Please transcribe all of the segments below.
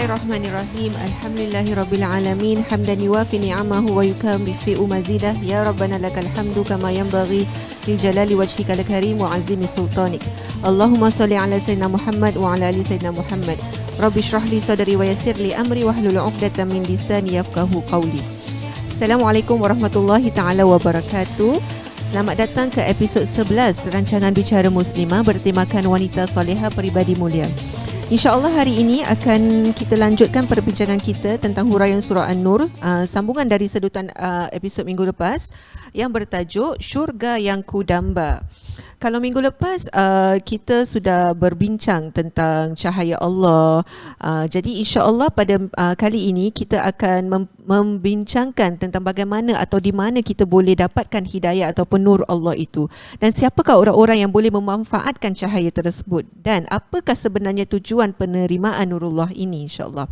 Bismillahirrahmanirrahim. Alhamdulillahirabbil alamin. Hamdan yuwafi ni'amahu wa yukammilu mazidah. Ya Rabbana lakal hamdu kama yanbaghi lil jalali wajhikal karim wa azimi sultanik. Allahumma salli ala sayyidina Muhammad wa ala ali sayyidina Muhammad. Rabbi shrah li sadri wa yassir li amri wahlul 'uqdatam min lisani yafqahu qawli. Assalamualaikum warahmatullahi taala wabarakatuh. Selamat datang ke episod 11 rancangan Bicara Muslimah bertemakan wanita solehah peribadi mulia. InsyaAllah hari ini akan kita lanjutkan perbincangan kita tentang huraian surah An-Nur, sambungan dari sedutan episod minggu lepas yang bertajuk Syurga yang Kudamba. Kalau minggu lepas kita sudah berbincang tentang cahaya Allah, jadi insya-Allah pada kali ini kita akan membincangkan tentang bagaimana atau di mana kita boleh dapatkan hidayah ataupun nur Allah itu, dan siapakah orang-orang yang boleh memanfaatkan cahaya tersebut, dan apakah sebenarnya tujuan penerimaan nurullah ini insya-Allah.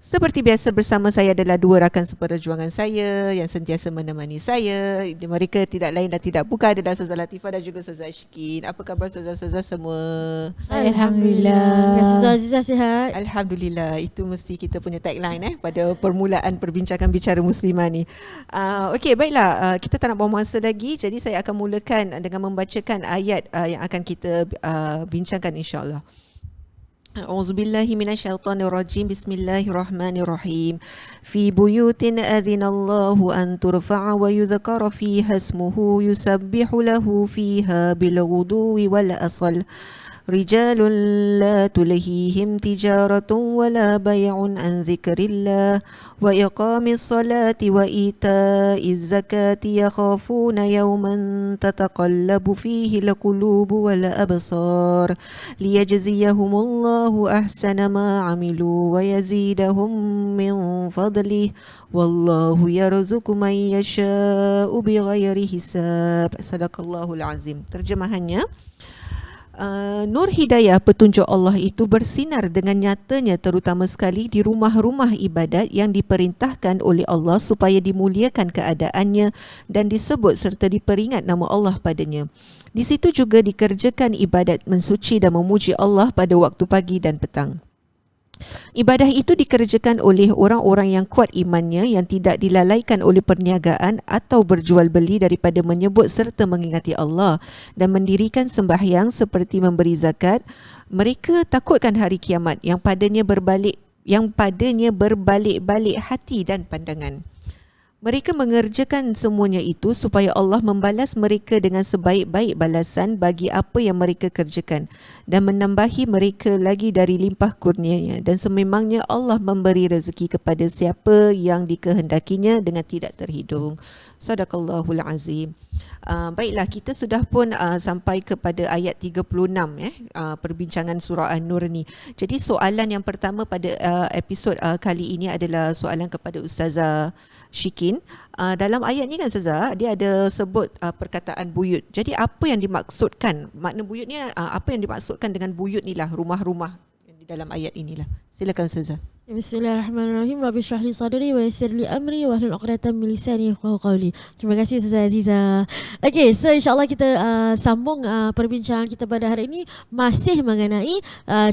Seperti biasa bersama saya adalah dua rakan seperjuangan saya yang sentiasa menemani saya. Mereka tidak lain dan tidak bukan adalah Ustazah Latifah dan juga Ustazah Ashkin. Apa khabar Ustazah-Ustazah semua? Alhamdulillah. Ustazah Azizah sihat? Alhamdulillah. Itu mesti kita punya tagline pada permulaan perbincangan Bicara Muslimah ni. Okey, baiklah. Kita tak nak buang masa lagi. Jadi saya akan mulakan dengan membacakan ayat yang akan kita bincangkan insya-Allah. A'udzubillahi minasyaitonirrajim. Bismillahirrahmanirrahim. Fi buyutin adzinallahu an turfa'a wa yudhkara fiha ismuhu yusabbihu lahu fiha bil ghuduwi wal asal. رجال لا تلهيهم تجارة ولا بيع عن ذكر الله وإقام الصلاة وإيتاء الزكاة يخافون يوما تتقلب فيه القلوب والأبصار ليجزيهم الله أحسن ما عملوا ويزيدهم من فضله والله يرزق من يشاء بغير حساب. صدق الله العظيم. Terjemahannya, nur hidayah petunjuk Allah itu bersinar dengan nyatanya terutama sekali di rumah-rumah ibadat yang diperintahkan oleh Allah supaya dimuliakan keadaannya dan disebut serta diperingat nama Allah padanya. Di situ juga dikerjakan ibadat mensuci dan memuji Allah pada waktu pagi dan petang. Ibadah itu dikerjakan oleh orang-orang yang kuat imannya, yang tidak dilalaikan oleh perniagaan atau berjual beli daripada menyebut serta mengingati Allah dan mendirikan sembahyang seperti memberi zakat. Mereka takutkan hari kiamat yang padanya berbalik-balik hati dan pandangan. Mereka mengerjakan semuanya itu supaya Allah membalas mereka dengan sebaik-baik balasan bagi apa yang mereka kerjakan dan menambahi mereka lagi dari limpah kurnianya, dan sememangnya Allah memberi rezeki kepada siapa yang dikehendakinya dengan tidak terhidung. Sadaqallahul azim. Baiklah, kita sudah pun sampai kepada ayat 36 perbincangan surah An-Nur ni. Jadi soalan yang pertama pada episod kali ini adalah soalan kepada Ustazah Syikin. Dalam ayat ni kan Ustazah, dia ada sebut perkataan buyut. Jadi apa yang dimaksudkan? Makna buyut ni apa yang dimaksudkan dengan buyut ni lah, rumah-rumah yang di dalam ayat inilah. Silakan Ustazah. Bismillahirrahmanirrahim. Rabbi shrah li sadri wa yassir li amri wahlul 'uqdatam min lisani yafqahu qawli. Terima kasih Ustazah Azizah. Okey, so insya-Allah kita sambung perbincangan kita pada hari ini masih mengenai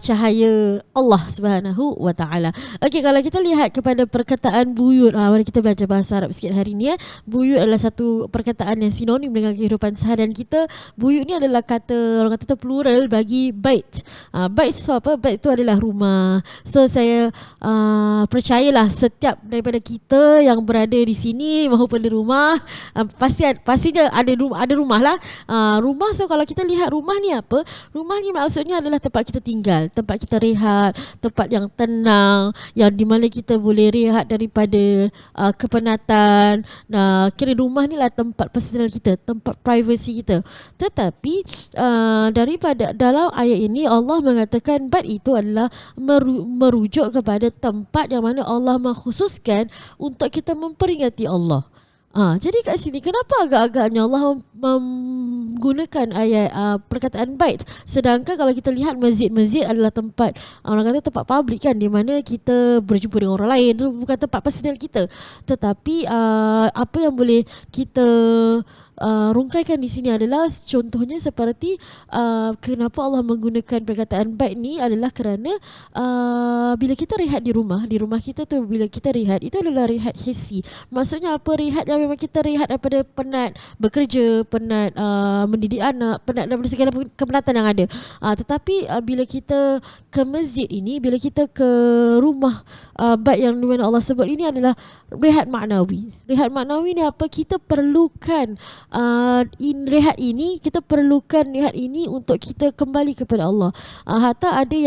cahaya Allah Subhanahu wa taala. Okey, kalau kita lihat kepada perkataan buyut, mari kita belajar bahasa Arab sikit hari ini. Buyut adalah satu perkataan yang sinonim dengan kehidupan seharian kita. Buyut ni adalah orang kata plural bagi bait. Bait itu apa? Bait itu adalah rumah. So saya percayalah setiap daripada kita yang berada di sini maupun di rumah pastinya ada rumah lah. Rumah, so kalau kita lihat rumah ni apa? Rumah ni maksudnya adalah tempat kita tinggal, tempat kita rehat, tempat yang tenang, yang di mana kita boleh rehat daripada kepenatan. Kira rumah ni lah tempat personal kita, tempat privacy kita. Tetapi daripada dalam ayat ini Allah mengatakan bait itu adalah merujuk kepada tempat yang mana Allah mengkhususkan untuk kita memperingati Allah. Jadi kat sini kenapa agak-agaknya Allah menggunakan ayat perkataan bait, sedangkan kalau kita lihat masjid adalah tempat orang kata tempat publik kan, di mana kita berjumpa dengan orang lain, itu bukan tempat personal kita. Tetapi apa yang boleh kita rungkaikan di sini adalah contohnya seperti kenapa Allah menggunakan perkataan bait ni adalah kerana bila kita rehat di rumah kita tu, bila kita rehat itu adalah rehat hissi. Maksudnya apa? Rehat yang memang kita rehat daripada penat bekerja, penat mendidik anak, penat daripada segala kepenatan yang ada. Tetapi bila kita ke masjid ini, bila kita ke rumah bait yang dimana Allah sebut ini adalah rehat maknawi. Rehat maknawi ni apa? Kita perlukan rehat ini untuk kita kembali kepada Allah. Hatta ada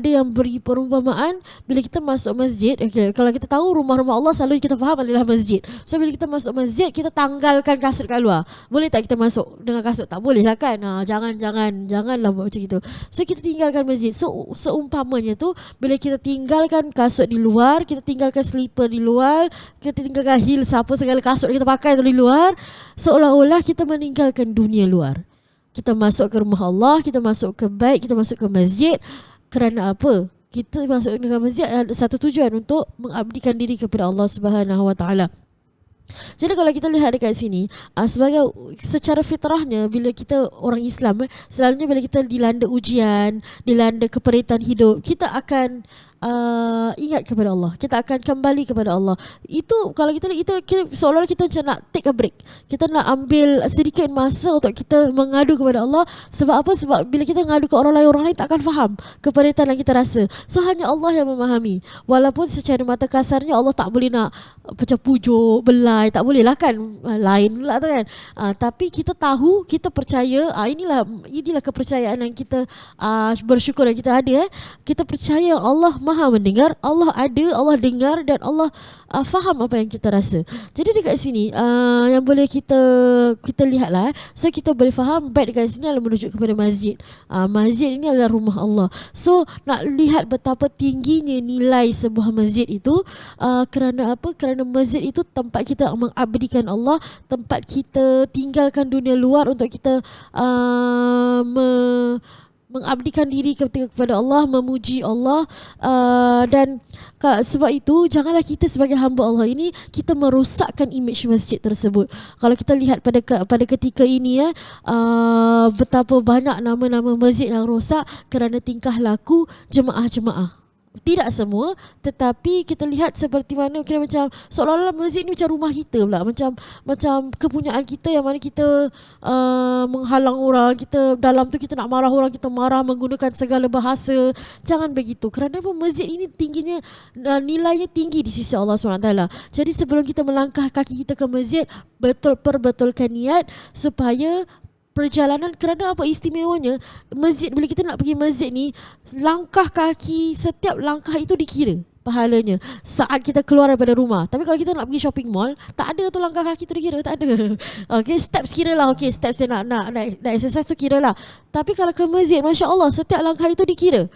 yang beri perumpamaan bila kita masuk masjid. Kalau kita tahu rumah-rumah Allah selalu kita faham adalah masjid. So bila kita masuk masjid, kita tanggalkan kasut kat luar. Boleh tak kita masuk dengan kasut? Tak boleh lah kan. Janganlah buat macam itu. So kita tinggalkan masjid. So seumpamanya tu, bila kita tinggalkan kasut di luar, kita tinggalkan slipper di luar, kita tinggalkan heels apa segala kasut kita pakai tu di luar, seolah-olah kita meninggalkan dunia luar. Kita masuk ke rumah Allah, kita masuk ke bait, kita masuk ke masjid. Kerana apa? Kita masuk ke masjid ada satu tujuan, untuk mengabdikan diri kepada Allah Subhanahu Wa Taala. Jadi kalau kita lihat dekat sini, sebagai secara fitrahnya bila kita orang Islam, selalunya bila kita dilanda ujian, dilanda keperitan hidup, kita akan ingat kepada Allah. Kita akan kembali kepada Allah. Itu kalau kita seolah-olah kita macam nak take a break. Kita nak ambil sedikit masa untuk kita mengadu kepada Allah. Sebab apa? Sebab bila kita mengadu ke orang lain tak akan faham keperitan yang kita rasa. So hanya Allah yang memahami. Walaupun secara mata kasarnya Allah tak boleh nak macam pujuk, belai, tak boleh lah kan. Lain pula tu kan. Tapi kita tahu, kita percaya, inilah kepercayaan yang kita bersyukur yang kita ada. Kita percaya Allah Maha mendengar, Allah ada, Allah dengar dan Allah faham apa yang kita rasa. Jadi dekat sini yang boleh kita lihatlah. So kita boleh faham bait dekat sini adalah menuju kepada masjid. Masjid ini adalah rumah Allah. So nak lihat betapa tingginya nilai sebuah masjid itu, kerana apa? Kerana masjid itu tempat kita mengabdikan Allah, tempat kita tinggalkan dunia luar untuk kita mengabdikan diri kepada Allah, memuji Allah, dan sebab itu janganlah kita sebagai hamba Allah ini kita merosakkan imej masjid tersebut. Kalau kita lihat pada ketika ini betapa banyak nama-nama masjid yang rosak kerana tingkah laku jemaah-jemaah. Tidak semua, tetapi kita lihat seperti mana kira macam seolah-olah masjid ni macam rumah kita pula, macam kepunyaan kita yang mana kita menghalang orang, kita dalam tu kita nak marah orang, kita marah menggunakan segala bahasa. Jangan begitu, kerana apa? Masjid ini tingginya, nilainya tinggi di sisi Allah SWT. Jadi sebelum kita melangkah kaki kita ke masjid, perbetulkan niat supaya perjalanan, kerana apa istimewanya masjid, bila kita nak pergi masjid ni, langkah kaki, setiap langkah itu dikira pahalanya saat kita keluar daripada rumah. Tapi kalau kita nak pergi shopping mall, tak ada tu langkah kaki tu dikira, tak ada. Okay, steps kira lah. Okay, steps saya nak exercise tu kira lah. Tapi kalau ke masjid, Masya Allah, setiap langkah itu dikira.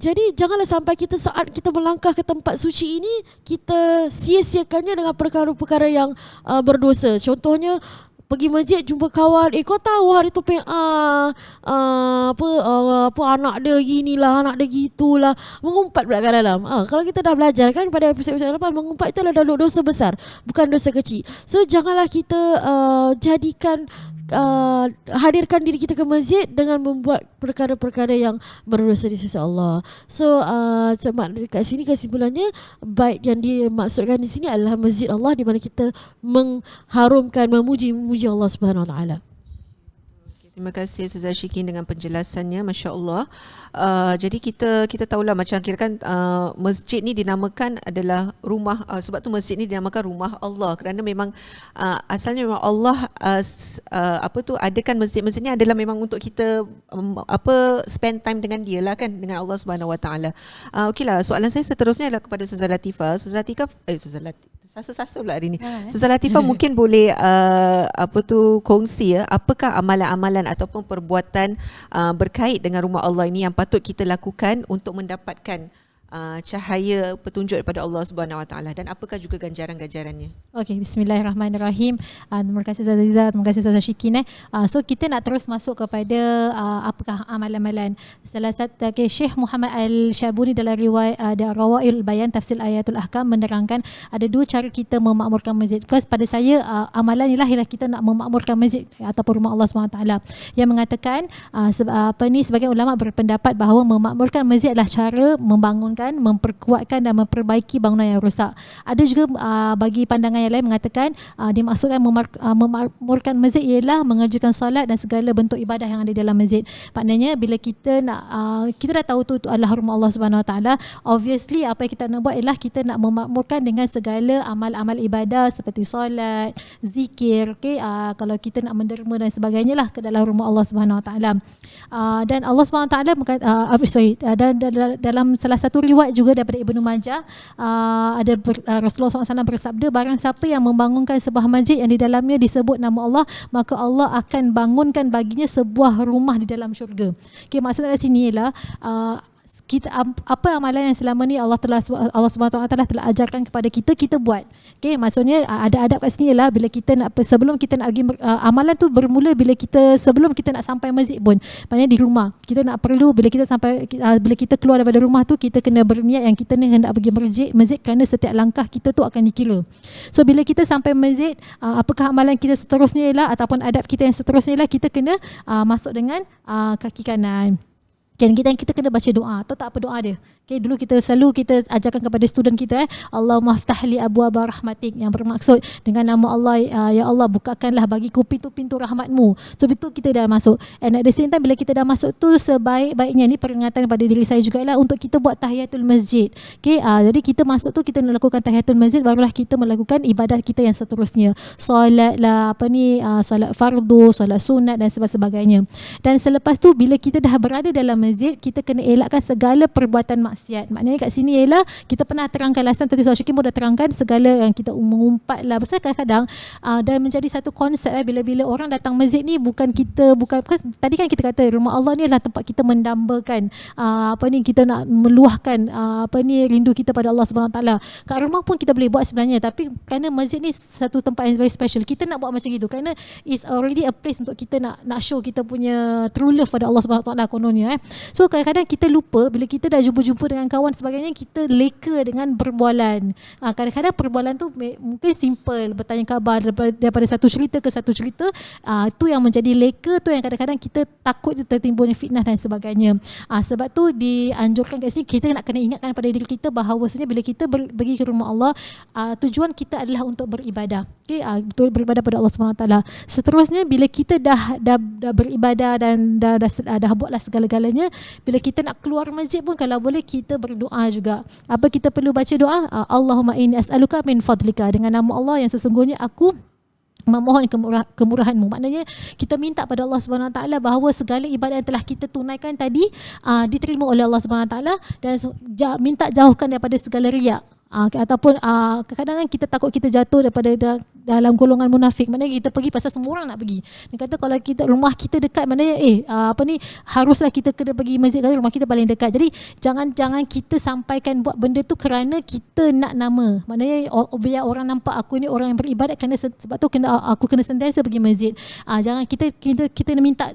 Jadi janganlah sampai kita saat kita melangkah ke tempat suci ini, kita sia-siakannya dengan perkara-perkara yang berdosa. Contohnya pergi masjid jumpa kawan, kau tahu hari tu apa anak dia ginilah, anak dia gitulah, mengumpat pula kat dalam. Kalau kita dah belajar kan pada episod-episod lepas, mengumpat itu adalah dosa besar, bukan dosa kecil. So janganlah kita hadirkan diri kita ke masjid dengan membuat perkara-perkara yang berdosa di sisi Allah. So dekat sini kesimpulannya, bait yang dimaksudkan di sini adalah masjid Allah, di mana kita mengharumkan, memuji Allah Subhanahu Wa Taala. Terima kasih Ustazah Syikin dengan penjelasannya, Masya Allah. Jadi kita tahulah macam kira kan masjid ni dinamakan adalah rumah, sebab tu masjid ni dinamakan rumah Allah, kerana memang asalnya memang Allah adakan masjid-masjid ni adalah memang untuk kita spend time dengan dia lah kan, dengan Allah Subhanahu Wa Taala. Okeylah, soalan saya seterusnya adalah kepada Ustazah Latifah. Ustazah Latifah Sasa pula hari ni. Ustazah Latifah mungkin boleh kongsi apakah amalan-amalan ataupun perbuatan berkait dengan rumah Allah ini yang patut kita lakukan untuk mendapatkan cahaya petunjuk daripada Allah Subhanahu Wa Taala, dan apakah juga ganjaran-ganjarannya? Okey, bismillahirrahmanirrahim. Terima kasih Ustazah Aziza, terima kasih Ustazah Syikin. So kita nak terus masuk kepada apakah amalan-amalan. Salah satu Syekh Muhammad Al-Syabuni dalam riwayat Rawail Bayan Tafsir Ayatul Ahkam menerangkan ada dua cara kita memakmurkan masjid. First, pada saya amalan ialah kita nak memakmurkan masjid ataupun rumah Allah SWT, yang mengatakan sebagian ulama berpendapat bahawa memakmurkan masjid adalah cara membangunkan, memperkuatkan dan memperbaiki bangunan yang rosak. Ada juga bagi pandangan yang lain mengatakan dimaksudkan memakmurkan masjid ialah mengerjakan solat dan segala bentuk ibadah yang ada dalam masjid. Maknanya bila kita nak kita dah tahu tu adalah rumah Allah Subhanahu Wa Taala, obviously apa yang kita nak buat ialah kita nak memakmurkan dengan segala amal-amal ibadah seperti solat, zikir, kalau kita nak menderma dan sebagainya lah ke dalam rumah Allah Subhanahu Wa Taala. Dan Allah Subhanahu Wa Taala dan dalam salah satu riwayat juga daripada Ibnu Majah ada Rasulullah SAW bersabda, barang siapa yang membangunkan sebuah masjid yang di dalamnya disebut nama Allah, maka Allah akan bangunkan baginya sebuah rumah di dalam syurga. Maksudnya kat sini ialah kita apa amalan yang selama ni Allah SWT telah ajarkan kepada kita buat. Maksudnya ada adab kat sini ialah bila kita nak, sebelum kita nak pergi amalan tu bermula bila kita, sebelum kita nak sampai masjid pun, maknanya di rumah kita nak perlu bila kita keluar daripada rumah tu, kita kena berniat yang kita ni hendak pergi masjid kerana setiap langkah kita tu akan dikira. So bila kita sampai masjid, apakah amalan kita seterusnya ialah ataupun adab kita yang seterusnya ialah kita kena masuk dengan kaki kanan. Kita kena baca doa. Tahu tak apa doa dia? Dulu kita selalu ajarkan kepada student kita, Allahumma ftahli abwaaba rahmatik, yang bermaksud dengan nama Allah, ya Allah bukakanlah bagiku pintu-pintu rahmatmu. So itu kita dah masuk. And at the same time bila kita dah masuk tu, sebaik-baiknya, ni peringatan kepada diri saya juga ialah untuk kita buat tahiyatul masjid. Jadi kita masuk tu kita nak lakukan tahiyatul masjid, barulah kita melakukan ibadat kita yang seterusnya. Solat lah, solat fardu, solat sunat dan sebagainya. Dan selepas tu bila kita dah berada dalam masjid, kita kena elakkan segala perbuatan maksiat. Maknanya kat sini ialah kita pernah terangkan last time, tadi Ustaz Syikin pun dah terangkan segala yang kita mengumpat lah. Pasal kadang-kadang dan menjadi satu konsep bila orang datang masjid ni bukan tadi kan kita kata rumah Allah ni adalah tempat kita mendambakan kita nak meluahkan rindu kita pada Allah Subhanahu Taala. Kat rumah pun kita boleh buat sebenarnya, tapi kerana masjid ni satu tempat yang very special, kita nak buat macam gitu kerana it's already a place untuk kita nak show kita punya true love pada Allah Subhanahu Taala kononnya. So kadang-kadang kita lupa bila kita dah jumpa dengan kawan sebagainya, kita leka dengan berbualan. Kadang-kadang perbualan tu mungkin simple, bertanya khabar daripada satu cerita ke satu cerita, tu yang menjadi leka, tu yang kadang-kadang kita takut tertimbulnya fitnah dan sebagainya. Sebab tu dianjurkan kat sini kita nak kena ingatkan pada diri kita bahawasanya bila kita pergi ke rumah Allah, tujuan kita adalah untuk beribadah. Betul, beribadah pada Allah SWT. Seterusnya bila kita dah beribadah dan dah buatlah segala-galanya, bila kita nak keluar masjid pun kalau boleh kita berdoa juga. Apa kita perlu baca doa? Allahumma inni as'aluka min fadlika, dengan nama Allah yang sesungguhnya aku memohon kemurahanmu. Maknanya kita minta pada Allah Subhanahu Taala bahawa segala ibadat yang telah kita tunaikan tadi diterima oleh Allah Subhanahu Taala, dan minta jauhkan daripada segala riak. Ataupun kadang-kadang kita takut kita jatuh daripada dalam golongan munafik. Maknanya kita pergi pasal semua orang nak pergi. Dia kata kalau rumah kita dekat, maknanya haruslah kita kena pergi masjid kerana rumah kita paling dekat. Jadi jangan kita sampaikan buat benda tu kerana kita nak nama. Maknanya biar orang nampak aku ni orang yang beribadat, kerana sebab tu aku kena sentiasa pergi masjid. Jangan kita minta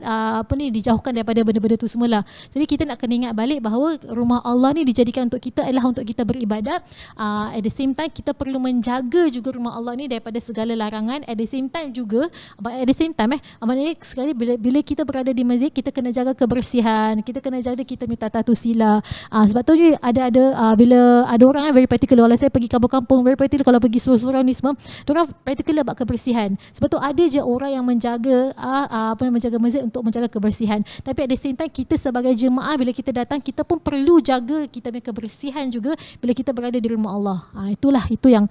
dijauhkan daripada benda-benda tu semualah. Jadi kita nak kena ingat balik bahawa rumah Allah ni dijadikan untuk kita adalah untuk kita beribadat. At the same time kita perlu menjaga juga rumah Allah ni daripada segala larangan. At the same time maknanya sekali bila kita berada di masjid, kita kena jaga kebersihan, kita kena jaga kita minta tatu sila. Sebab tu ada bila ada orang very particular, kalau saya pergi kampung-kampung very particular, kalau pergi surau-surau ni semua, diorang particular buat kebersihan. Sebab tu ada je orang yang menjaga menjaga masjid untuk menjaga kebersihan. Tapi at the same time kita sebagai jemaah bila kita datang, kita pun perlu jaga kita punya kebersihan juga bila kita berada di rumah Allah. Itu yang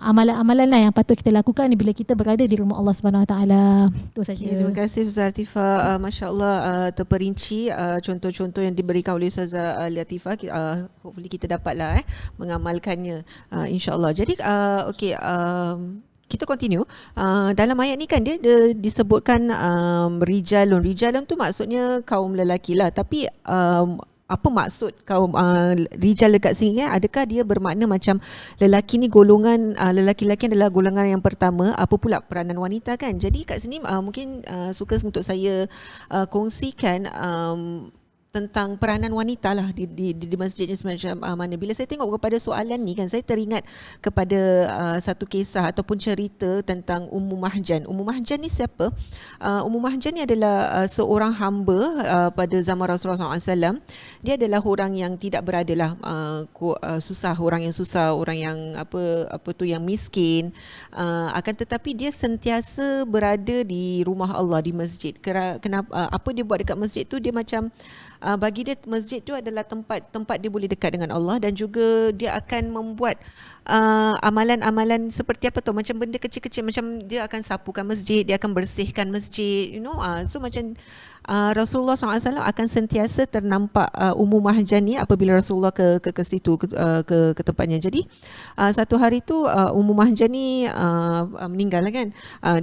amalan-amalan lah yang patut kita lakukan bila kita berada di rumah Allah Subhanahu Wa Taala. Itu saja. Terima kasih Ustazah Latifah. Masya-Allah terperinci contoh-contoh yang diberikan oleh Ustazah Latifah. Hopefully kita dapatlah mengamalkannya insya-Allah. Jadi kita continue. Dalam ayat ni kan dia disebutkan rijalun tu maksudnya kaum lelaki lah, tapi apa maksud kaum rijal dekat sini kan? Adakah dia bermakna macam lelaki ni golongan lelaki-lelaki adalah golongan yang pertama, apa pula peranan wanita kan? Jadi kat sini mungkin suka untuk saya kongsikan tentang peranan wanita lah di masjid ni semacam mana. Bila saya tengok kepada soalan ni kan, saya teringat kepada satu kisah ataupun cerita tentang Ummu Mahjan. Ummu Mahjan ni siapa? Ummu Mahjan ni adalah seorang hamba pada zaman Rasulullah SAW. Dia adalah orang yang tidak berada lah, susah, orang yang susah, orang yang yang miskin. Akan tetapi dia sentiasa berada di rumah Allah, di masjid. Kenapa apa dia buat dekat masjid tu, dia macam bagi dia masjid tu adalah tempat dia boleh dekat dengan Allah, dan juga dia akan membuat amalan-amalan seperti apa tu, macam benda kecil-kecil, macam dia akan sapukan masjid, dia akan bersihkan masjid, so macam Rasulullah SAW akan sentiasa ternampak Ummu Mahjan ni apabila Rasulullah ke situ, ke tempatnya. Jadi satu hari tu Ummu Mahjan ni meninggal kan,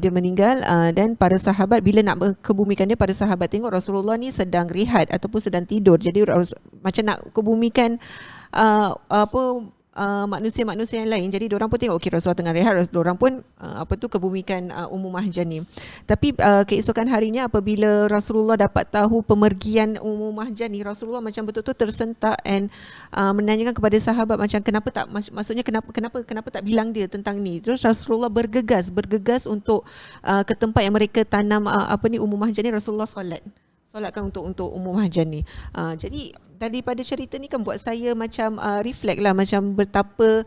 dia meninggal, dan para sahabat bila nak kebumikan dia, para sahabat tengok Rasulullah ni sedang rehat ataupun sedang tidur. Jadi macam nak kebumikan manusia-manusia yang lain. Jadi diorang pun tengok okey Rasulullah tengah rehat, diorang pun kebumikan Ummu Mahjan ni. Tapi keesokan harinya apabila Rasulullah dapat tahu pemergian Ummu Mahjan ni, Rasulullah macam betul-betul tersentak and menanyakan kepada sahabat macam maksudnya kenapa tak bilang dia tentang ni. Terus Rasulullah bergegas untuk ke tempat yang mereka tanam Ummu Mahjan ni. Rasulullah solatkan untuk Ummu Mahjan ni. Jadi daripada cerita ni kan buat saya macam reflect lah macam betapa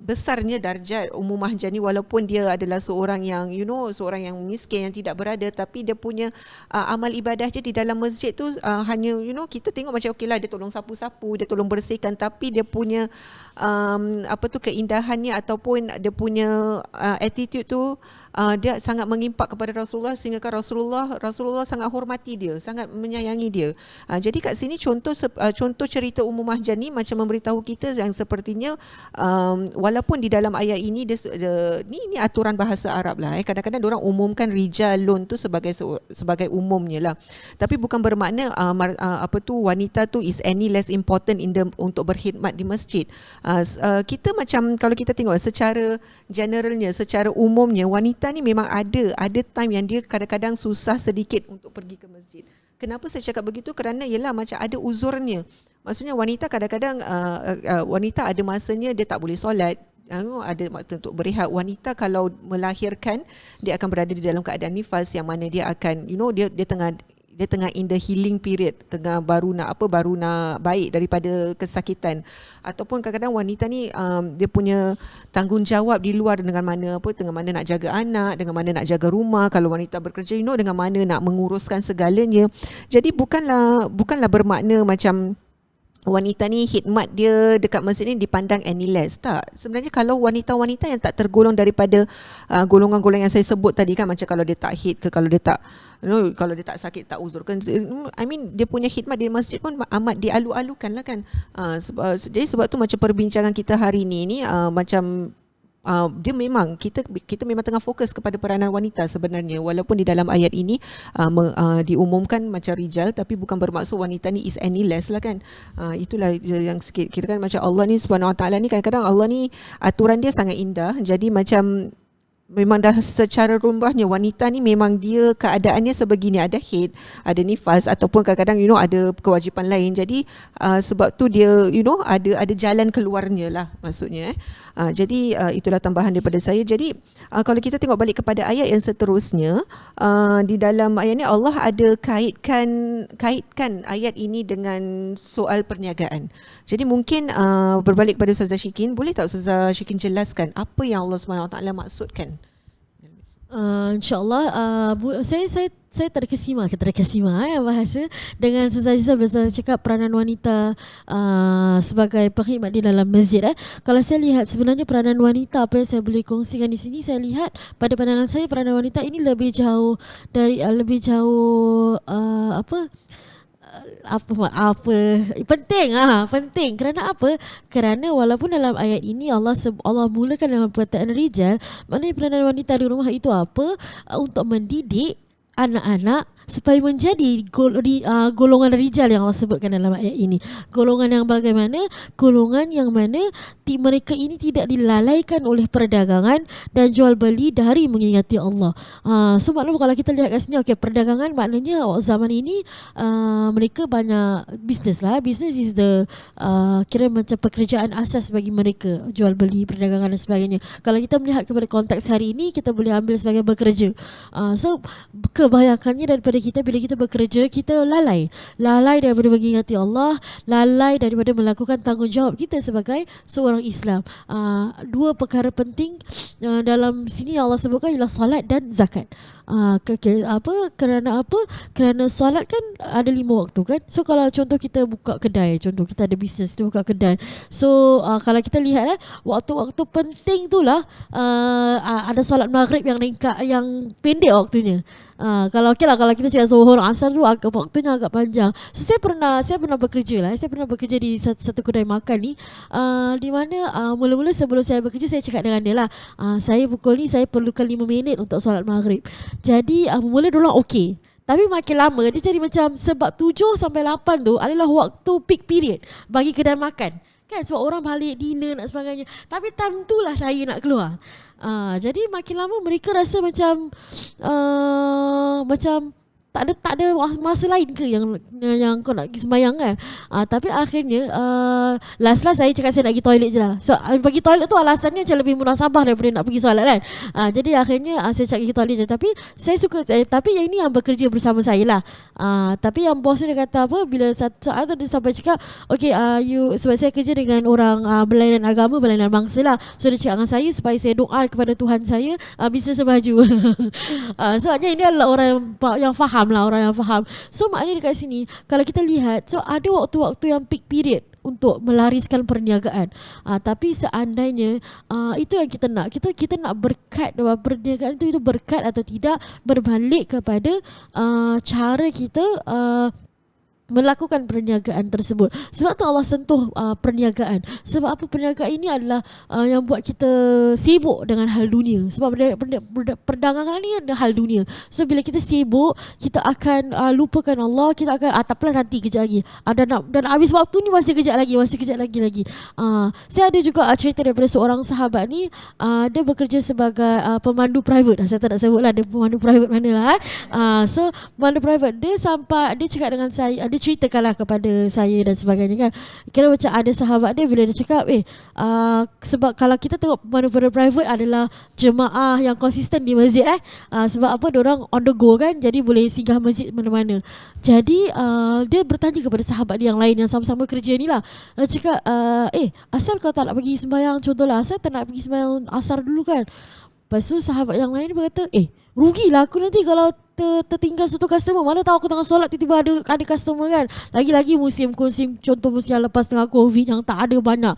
besarnya darjat Ummu Mahjan ni, walaupun dia adalah seorang yang seorang yang miskin yang tidak berada, tapi dia punya amal ibadah je di dalam masjid tu hanya kita tengok macam okeylah dia tolong sapu-sapu, dia tolong bersihkan, tapi dia punya keindahannya ataupun dia punya attitude tu dia sangat mengimpak kepada Rasulullah, sehingga kan Rasulullah sangat hormati dia, sangat menyayangi dia. Jadi kat sini contoh cerita Ummu Mahjan ni macam memberitahu kita yang sepertinya walaupun di dalam ayat ini ini aturan bahasa Arab lah, kadang-kadang diorang umumkan rijalun tu sebagai umumnya lah, tapi bukan bermakna wanita tu is any less important untuk berkhidmat di masjid. Kita macam kalau kita tengok secara generalnya, secara umumnya, wanita ni memang ada time yang dia kadang-kadang susah sedikit untuk pergi ke masjid. Kenapa saya cakap begitu? Kerana ialah macam ada uzurnya. Maksudnya wanita kadang-kadang wanita ada masanya dia tak boleh solat, ada waktu untuk berehat. Wanita kalau melahirkan, dia akan berada di dalam keadaan nifas, yang mana dia akan dia tengah in the healing period, tengah baru nak baik daripada kesakitan. Ataupun kadang-kadang wanita ni dia punya tanggungjawab di luar, dengan mana nak jaga anak, dengan mana nak jaga rumah, kalau wanita bekerja dengan mana nak menguruskan segalanya. Jadi bukanlah bermakna macam wanita ni khidmat dia dekat masjid ni dipandang any less. Tak. Sebenarnya kalau wanita-wanita yang tak tergolong daripada golongan-golongan yang saya sebut tadi kan, macam kalau dia tak haid ke, kalau dia tak kalau dia tak sakit, tak uzur kan, dia punya khidmat di masjid pun amat dialu-alukan lah kan. Jadi sebab tu macam perbincangan kita hari ni macam dia memang kita memang tengah fokus kepada peranan wanita sebenarnya, walaupun di dalam ayat ini diumumkan macam rijal, tapi bukan bermaksud wanita ni is any less lah kan. Itulah yang sikit kira kan, macam Allah ni Subhanahu Wa Taala ni kadang-kadang Allah ni aturan dia sangat indah. Jadi macam memang dah secara rumbahnya wanita ni memang dia keadaannya sebegini, ada haid, ada nifas, ataupun kadang-kadang ada kewajipan lain. Jadi sebab tu dia ada jalan keluarnya lah maksudnya. Jadi itulah tambahan daripada saya. Jadi kalau kita tengok balik kepada ayat yang seterusnya, di dalam ayat ni Allah ada kaitkan ayat ini dengan soal perniagaan. Jadi mungkin berbalik pada Ustazah Syikin, boleh tak Ustazah Syikin jelaskan apa yang Allah SWT maksudkan? InsyaAllah saya terkesima bahasa dengan Ustazah Aziza bila saya cakap peranan wanita sebagai perkhidmat di dalam masjid. Kalau saya lihat sebenarnya peranan wanita, apa yang saya boleh kongsikan di sini, saya lihat pada pandangan saya peranan wanita ini lebih jauh penting. Kerana apa? Kerana walaupun dalam ayat ini Allah mulakan dengan perkataan rijal, maknanya peranan wanita di rumah itu apa? Untuk mendidik anak-anak supaya menjadi golongan rijal yang Allah sebutkan dalam ayat ini. Golongan yang bagaimana? Golongan yang mana mereka ini tidak dilalaikan oleh perdagangan dan jual beli dari mengingati Allah. So maklum kalau kita lihat kat sini, okay, perdagangan maknanya zaman ini mereka banyak bisnes lah. Business is the kira macam pekerjaan asas bagi mereka, jual beli, perdagangan dan sebagainya. Kalau kita melihat kepada konteks hari ini, kita boleh ambil sebagai bekerja. So kebanyakannya daripada kita bila kita bekerja, kita lalai daripada mengingati Allah, lalai daripada melakukan tanggungjawab kita sebagai seorang Islam. Dua perkara penting dalam sini Allah sebutkan ialah solat dan zakat. Kerana apa? Kerana solat kan ada 5 waktu kan. So kalau contoh kita buka kedai, contoh kita ada bisnes, kita buka kedai. So kalau kita lihat waktu-waktu penting tu lah ada solat maghrib yang pendek waktunya. Kalau kita cakap Zuhur, Asar tu waktunya agak panjang. So saya pernah bekerja lah. Saya pernah bekerja di satu kedai makan ni, di mana mula-mula sebelum saya bekerja, saya cakap dengan dia lah, saya pukul ni saya perlukan 5 minit untuk solat maghrib. Jadi mula diorang okey. Tapi makin lama dia jadi macam, sebab 7 sampai 8 tu adalah waktu peak period bagi kedai makan. Kan sebab orang balik dinner nak sebagainya. Tapi time tu lah saya nak keluar. Jadi makin lama mereka rasa macam tak ada masa lain ke yang kau nak pergi sembahyang kan. Tapi akhirnya last saya cakap saya nak pergi toilet je lah. So pergi toilet tu alasannya macam lebih munasabah daripada nak pergi solat kan. Jadi akhirnya saya cakap pergi toilet je. Tapi saya suka, tapi yang ini yang bekerja bersama saya lah. Tapi yang bos dia kata apa, bila satu saat tu dia sampai cakap, okay, sebab saya kerja dengan orang berlainan agama, berlainan bangsa lah. So dia cakap dengan saya supaya saya doa kepada Tuhan saya, bisnes maju. Sebabnya ini adalah orang yang faham lah, orang yang faham. So maknanya dekat sini kalau kita lihat, so ada waktu-waktu yang peak period untuk melariskan perniagaan. Tapi seandainya itu yang kita nak, kita nak berkat perniagaan itu berkat atau tidak, berbalik kepada cara kita melakukan perniagaan tersebut. Sebab tu Allah sentuh perniagaan. Sebab apa? Perniagaan ini adalah yang buat kita sibuk dengan hal dunia. Sebab perdagangan ni adalah hal dunia. So bila kita sibuk, kita akan lupakan Allah. Kita akan tak apalah, nanti kejap lagi. Dan habis waktu ni masih kejap lagi. Saya ada juga cerita daripada seorang sahabat ni. Dia bekerja sebagai pemandu private. Saya tak nak sebut lah dia pemandu private mana lah. So pemandu private dia cakap dengan saya, dia ceritakanlah kepada saya dan sebagainya kan. Kira macam ada sahabat dia bila dia cakap, sebab kalau kita tengok pemandu private adalah jemaah yang konsisten di masjid sebab apa, diorang on the go kan, jadi boleh singgah masjid mana-mana. Jadi dia bertanya kepada sahabat dia yang lain yang sama-sama kerja ni lah. Dia cakap, asal kau tak nak pergi sembahyang, contohlah asal tak nak pergi sembahyang asar dulu kan. Lepas tu sahabat yang lain berkata, rugilah aku nanti kalau tertinggal satu customer. Mana tahu aku tengah solat tiba-tiba ada customer kan. Lagi-lagi musim contoh musim lepas tengah COVID yang tak ada banyak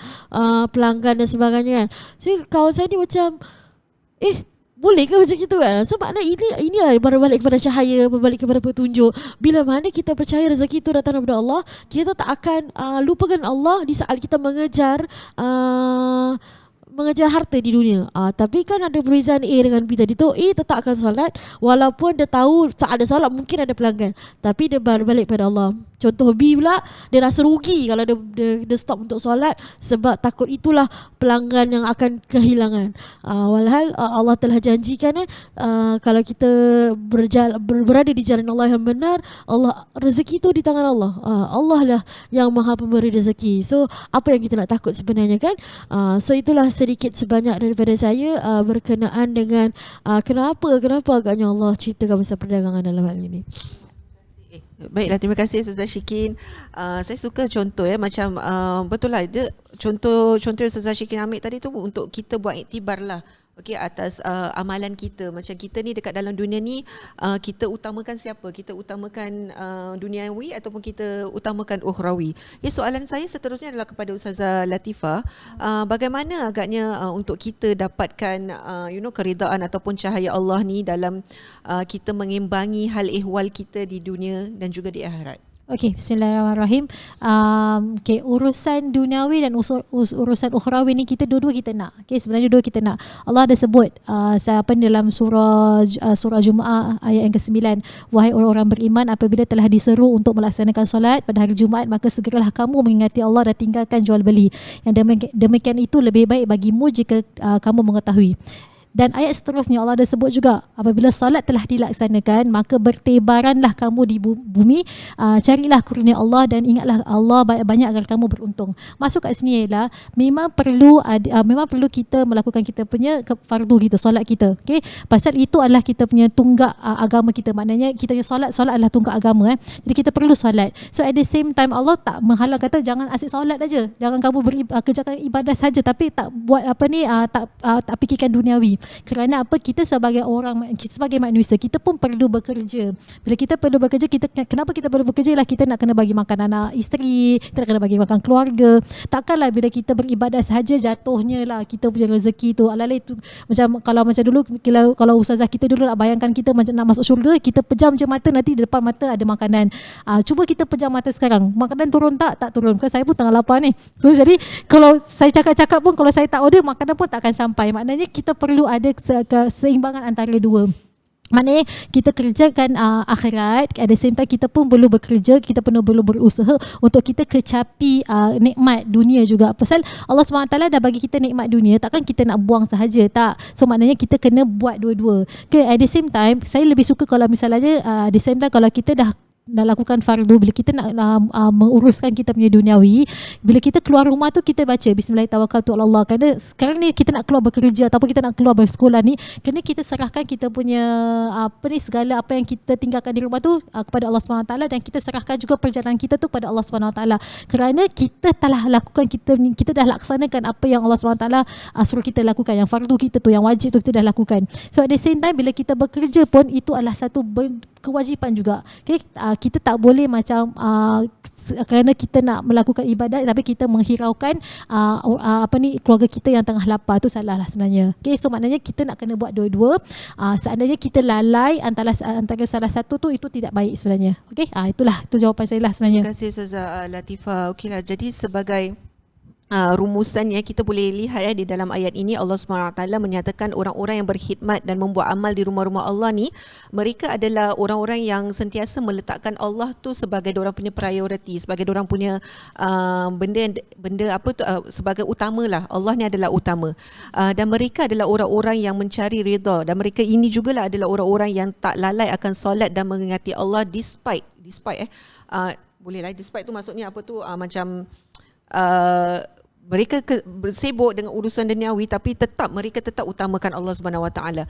pelanggan dan sebagainya kan. So kawan saya ni macam, boleh ke macam itu kan? Sebab ini lah berbalik kepada cahaya, berbalik kepada petunjuk. Bila mana kita percaya rezeki itu datang daripada Allah, kita tak akan lupakan Allah di saat kita mengejar harta di dunia. Tapi kan ada perbezaan A dengan B tadi tu. A tetap akan solat walaupun dia tahu saat ada solat mungkin ada pelanggan, tapi dia balik pada Allah. Contoh B pula, dia rasa rugi kalau dia stop untuk solat sebab takut itulah pelanggan yang akan kehilangan. Walhal Allah telah janjikan kalau kita berada di jalan Allah yang benar, rezeki itu di tangan Allah. Allah lah yang maha pemberi rezeki. So apa yang kita nak takut sebenarnya kan? So itulah sedikit sebanyak daripada saya berkenaan dengan kenapa agaknya Allah ceritakan pasal perdagangan dalam hal ini. Baiklah, terima kasih Ustazah Syikin. Saya suka contoh macam betul lah dia, contoh Ustazah Syikin ambil tadi tu untuk kita buat iktibar lah. Okey, atas amalan kita. Macam kita ni dekat dalam dunia ni, kita utamakan siapa? Kita utamakan duniawi ataupun kita utamakan ukhrawi? Soalan saya seterusnya adalah kepada Ustazah Latifah. Bagaimana agaknya untuk kita dapatkan keridaan ataupun cahaya Allah ni dalam kita mengimbangi hal ehwal kita di dunia dan juga di akhirat? Okey, bismillahirrahmanirrahim. Okay, urusan duniawi dan urusan ukhrawi ni kita dua-dua kita nak. Okay, sebenarnya dua kita nak. Allah ada sebut apa dalam surah Jumaat ayat yang ke-9, wahai orang-orang beriman, apabila telah diseru untuk melaksanakan solat pada hari Jumaat, maka segeralah kamu mengingati Allah dan tinggalkan jual beli. Yang demikian itu lebih baik bagimu jika kamu mengetahui. Dan ayat seterusnya Allah ada sebut juga, apabila salat telah dilaksanakan, maka bertebaranlah kamu di bumi, carilah kurnia Allah dan ingatlah Allah banyak-banyak agar kamu beruntung. Masuk kat sini ialah memang perlu kita melakukan kita punya fardu kita, solat kita. Okey, pasal itu adalah kita punya tunggak agama kita. Maknanya kita punya solat adalah tunggak agama. Jadi kita perlu solat. So at the same time Allah tak menghalang, kata jangan asyik solat aja. Jangan kamu kerjakan ibadah saja tapi tak buat tak fikirkan duniawi. Kerana apa, kita sebagai sebagai manusia, kita pun perlu bekerja. Bila kita perlu bekerja, kenapa kita perlu bekerja lah, kita nak kena bagi makan anak isteri, kita nak kena bagi makan keluarga. Takkanlah bila kita beribadah sahaja jatuhnya lah kita punya rezeki tu alalai tu. Macam dulu, kalau ustazah kita dulu nak bayangkan kita macam nak masuk syurga, kita pejam je mata, nanti di depan mata ada makanan. Cuba kita pejam mata sekarang, makanan turun tak turun. Because saya pun tengah lapar ni. So jadi kalau saya cakap pun, kalau saya tak order, makanan pun tak akan sampai. Maknanya kita perlu ada keseimbangan antara dua. Maknanya kita kerjakan akhirat, at the same time kita pun perlu bekerja, kita perlu berusaha untuk kita kecapi nikmat dunia juga. Pasal Allah SWT dah bagi kita nikmat dunia, takkan kita nak buang sahaja, tak. So maknanya kita kena buat dua-dua. Okay, at the same time saya lebih suka kalau misalnya at the same time kalau kita dah lakukan fardu, bila kita nak menguruskan kita punya duniawi, bila kita keluar rumah tu kita baca Bismillahirrahmanirrahim. Kerana sekarang ni kita nak keluar bekerja ataupun kita nak keluar bersekolah ni, kena kita serahkan kita punya segala apa yang kita tinggalkan di rumah tu kepada Allah SWT, dan kita serahkan juga perjalanan kita tu kepada Allah SWT. Kerana kita telah lakukan, kita dah laksanakan apa yang Allah SWT suruh kita lakukan, yang fardu kita tu, yang wajib tu kita dah lakukan. So at the same time bila kita bekerja pun itu adalah satu kewajipan juga. Okay? Kita tak boleh macam kerana kita nak melakukan ibadat tapi kita menghiraukan keluarga kita yang tengah lapar, tu salah lah sebenarnya. Okay? So maknanya kita nak kena buat dua-dua. Seandainya kita lalai antara salah satu tu, itu tidak baik sebenarnya. Okay? Itu jawapan saya lah sebenarnya. Terima kasih Ustazah Latifah. Okeylah, jadi sebagai rumusannya kita boleh lihat di dalam ayat ini Allah SWT menyatakan orang-orang yang berkhidmat dan membuat amal di rumah-rumah Allah ni, mereka adalah orang-orang yang sentiasa meletakkan Allah tu sebagai orang punya priority, sebagai orang punya benda apa tu sebagai utamalah. Allah ni adalah utama. Dan mereka adalah orang-orang yang mencari redha, dan mereka ini jugalah adalah orang-orang yang tak lalai akan solat dan mengingati Allah despite bolehlah despite tu maksudnya apa tu, macam mereka bersibuk dengan urusan duniawi tapi mereka tetap utamakan Allah Subhanahu Wa Taala.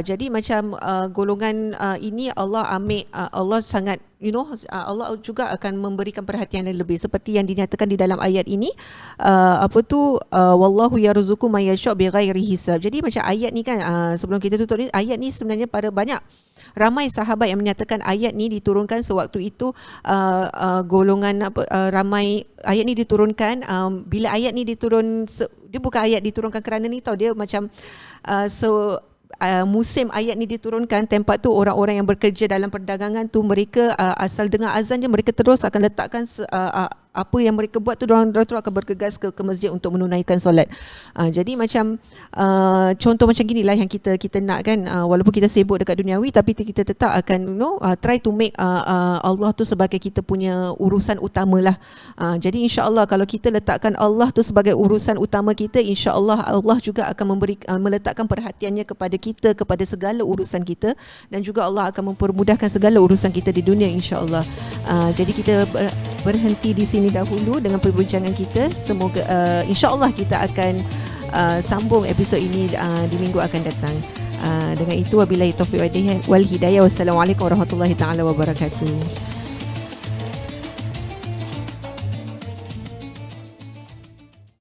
Jadi macam golongan ini Allah ambil, Allah sangat Allah juga akan memberikan perhatian yang lebih seperti yang dinyatakan di dalam ayat ini, wallahu yarzuqu may yasha' bighairi hisab. Jadi macam ayat ni kan, sebelum kita tutup ni, ayat ni sebenarnya pada ramai sahabat yang menyatakan ayat ni diturunkan sewaktu itu golongan ramai ayat ni diturunkan bila ayat ni dia bukan ayat diturunkan kerana ni tau, dia macam musim ayat ni diturunkan, tempat tu orang-orang yang bekerja dalam perdagangan tu, mereka asal dengar azan je mereka terus akan letakkan apa yang mereka buat tu, orang tu akan bergegas ke masjid untuk menunaikan solat. Jadi macam contoh macam ginilah yang kita nak kan, walaupun kita sibuk dekat duniawi tapi kita tetap akan try to make Allah tu sebagai kita punya urusan utamalah. Jadi insya-Allah kalau kita letakkan Allah tu sebagai urusan utama kita, insya-Allah Allah juga akan meletakkan perhatiannya kepada kita, kepada segala urusan kita, dan juga Allah akan mempermudahkan segala urusan kita di dunia, insya-Allah. Jadi kita berhenti di sini dahulu dengan perbincangan kita. Semoga insya-Allah kita akan sambung episod ini di minggu akan datang. Dengan itu wabillahi taufiq wal hidayah. Wassalamualaikum warahmatullahi taala wabarakatuh.